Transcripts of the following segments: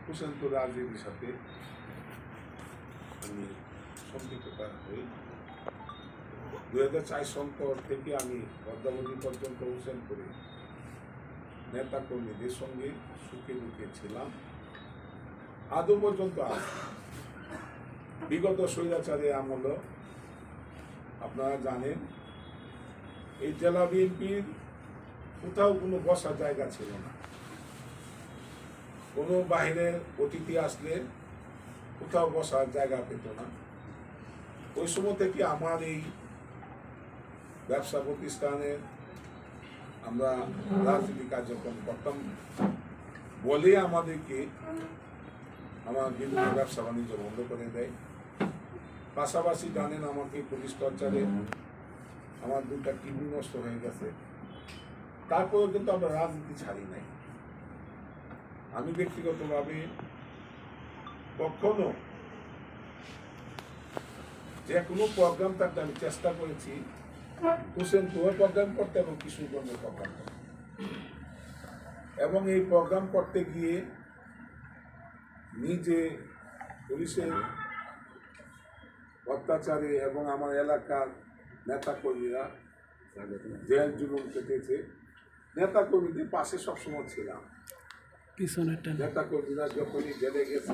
হোসেনপুর রাজনীতির সাথে আমি সম্পৃক্ততা হই। 2004 সাল থেকে আমি অদ্যাবধি পর্যন্ত হোসেনপুরে নেতা কর্মীদের সঙ্গে সুখে দুঃখে ছিলাম। আদৌ পর্যন্ত বিগত স্বৈরাচারের আমল আপনারা জানেন, এই জেলা বিএনপির কোথাও কোনো বসার জায়গা ছিল না। কোনো বাহিরের অতিথি আসলে কোথাও বসার জায়গা পেত না। ওই সময় থেকে আমার এই ব্যবসা প্রতিষ্ঠানে আমরা রাজনীতি কার্যক্রম করতাম বলে আমাদেরকে আমার বিভিন্ন ব্যবসা বাণিজ্য বন্ধ করে দেয়। পাশাপাশি জানেন, আমাকে পুলিশ টর্চারে আমার 2টা কিডনি নষ্ট হয়ে গেছে। তারপরেও কিন্তু আমরা রাজনীতি ছাড়ি নাই। আমি ব্যক্তিগতভাবে কখনো যে কোনো প্রোগ্রাম থাকতে আমি চেষ্টা করেছি হোসেনপুরের প্রোগ্রাম করতে এবং কিশোরগঞ্জের প্রোগ্রাম করতে, এবং এই প্রোগ্রাম করতে গিয়ে নিজে পুলিশের অত্যাচারে এবং আমার এলাকার নেতা কর্মীরা জেল জুলুম কেটেছে, নেতা কর্মীদের পাশে সবসময় ছিলাম। নেতা কর্মীরা যখনই জেলে গেছে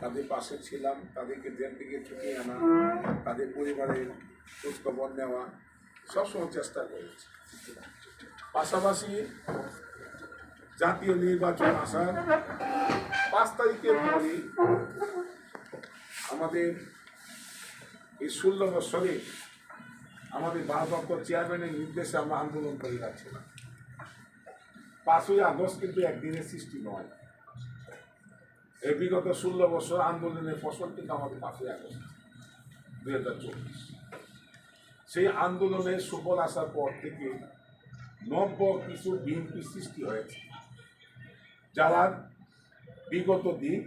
তাদের পাশে ছিলাম, তাদেরকে জেল থেকে ছুটিয়ে আনা, তাদের পরিবারের খোঁজখবর নেওয়া, সবসময় চেষ্টা করেছি। পাশাপাশি জাতীয় নির্বাচন আসার 5 তারিখের পরই আমাদের এই 16 বছরে আমাদের ভারপ্রাপ্ত চেয়ারম্যানের নির্দেশে আমরা আন্দোলন করে যাচ্ছিলাম। 5ই আগস্ট কিন্তু একদিনের সৃষ্টি নয়। এই বিগত 16 বছর আন্দোলনের ফসল কিন্তু আমাদের 5ই আগস্ট 2024। সেই আন্দোলনের সুফল আসার পর থেকে নব্য কিছু বিএনপি সৃষ্টি হয়েছে, যারা বিগত দিন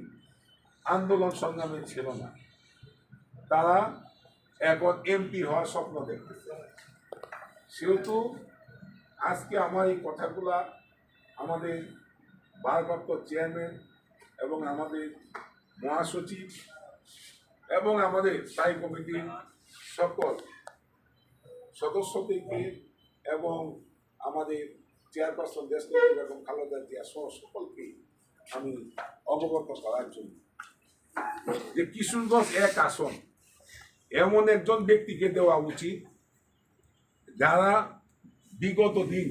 আন্দোলন সংগ্রামে ছিল না। তারা এখন এমপি হওয়ার স্বপ্ন দেখতেছে। সেহেতু আজকে আমার এই কথাগুলা আমাদের ভারপ্রাপ্ত চেয়ারম্যান এবং আমাদের মহাসচিব এবং আমাদের স্থায়ী কমিটির সকল সদস্যদেরকে এবং আমাদের চেয়ারপারসন দেশনেত্রী বেগম খালেদা জিয়া সহ সকলকে আমি অবগত করার জন্য যে কিশোরগঞ্জ 1 আসন এমন একজন ব্যক্তিকে দেওয়া উচিত যারা বিগত দিন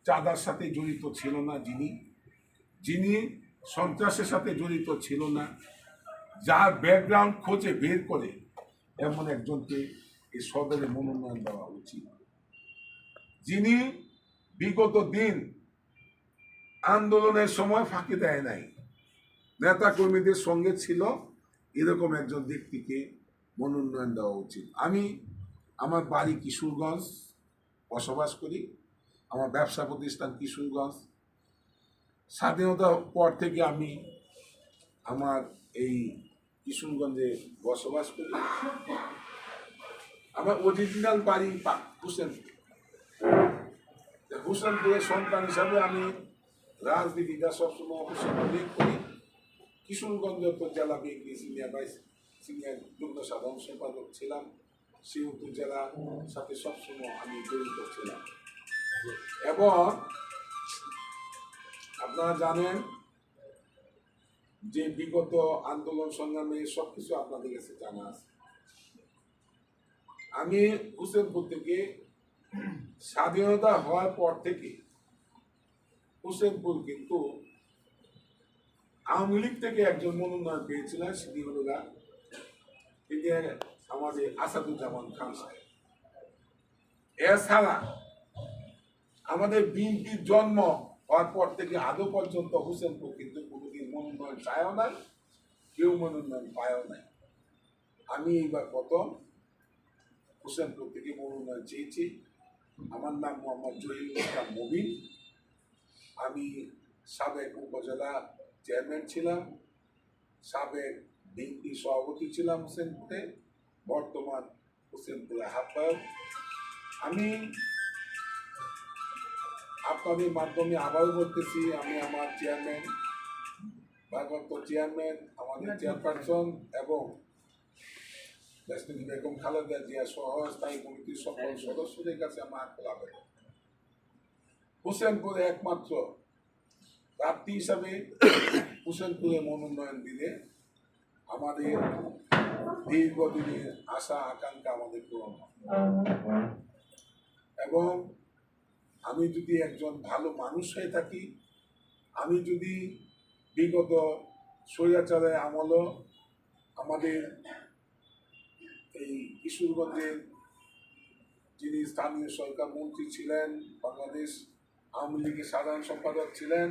চাঁদার সাথে জড়িত ছিল না, যিনি সন্ত্রাসের সাথে জড়িত ছিল না, যার ব্যাকগ্রাউন্ড খোঁজে বের করে এমন একজনকে এই সদরে মনোনয়ন দেওয়া উচিত, যিনি বিগত দিন আন্দোলনের সময় ফাঁকি দেয় নাই, নেতা কর্মীদের সঙ্গে ছিল, এরকম একজন ব্যক্তিকে মনোনয়ন দেওয়া উচিত। আমি আমার বাড়ি কিশোরগঞ্জ, বসবাস করি, আমার ব্যবসা প্রতিষ্ঠান কিশোরগঞ্জ। স্বাধীনতার পর থেকে আমি আমার এই কিশোরগঞ্জে বসবাস করি। আমার অরিজিনাল বাড়ি হোসেনপুরের সন্তান হিসাবে আমি রাজনীতিটা সবসময় হোসেনপুরে করি। কিশোরগঞ্জ জেলা বিএনপি সিনিয়র যুগ্ম সাধারণ সম্পাদক ছিলাম, সেহেতু জেলার সাথে সবসময় আমি জড়িত ছিলাম। এবং আপনারা জানেন যে বিগত আন্দোলন সংগ্রামে সবকিছু আপনাদের কাছে জানা আছে। আমি হোসেনপুর থেকে স্বাধীনতা হওয়ার পর থেকে হোসেনপুর কিন্তু আওয়ামী লীগ থেকে একজন মনোনয়ন পেয়েছিলেন, সেটি হল আমাদের আসাদুজ্জামান খান সাহেব। এছাড়া আমাদের বিএনপির জন্ম হওয়ার পর থেকে আদৌ পর্যন্ত হোসেনপুর কিন্তু কোনোদিন মনোনয়ন চায়ও নাই, কেউ মনোনয়ন পায়ও নাই। আমি এইবার প্রথম হোসেনপুর থেকে মনোনয়ন চেয়েছি। আমার নাম মোহাম্মদ জহিরুল ইসলাম মবিন। আমি সাবেক উপজেলা চেয়ারম্যান ছিলাম, সাবেক বিএনপি সভাপতি ছিলাম হোসেনপুরে, বর্তমান হোসেনপুরে আহ্বায়ক। আমি আপনাদের মাধ্যমে আবারও বলতেছি, আমি আমার চেয়ারম্যান ভারপ্রাপ্ত চেয়ারম্যান, আমাদের চেয়ারপারসন এবং দেশনেত্রী বেগম খালেদা জিয়া সহ স্থায়ী কমিটির সকল সদস্যদের কাছে আমার আকুল আবেদন, হোসেনপুরে একমাত্র প্রার্থী হিসাবে হোসেনপুরে মনোনয়ন দিলে আমাদের দীর্ঘদিনের আশা আকাঙ্ক্ষা আমাদের পূরণ হবে। এবং আমি যদি একজন ভালো মানুষ হয়ে থাকি, আমি যদি বিগত স্বৈরাচারের আমলও আমাদের এই কিশোরগঞ্জের যিনি স্থানীয় সরকার মন্ত্রী ছিলেন, বাংলাদেশ আওয়ামী লীগের সাধারণ সম্পাদক ছিলেন,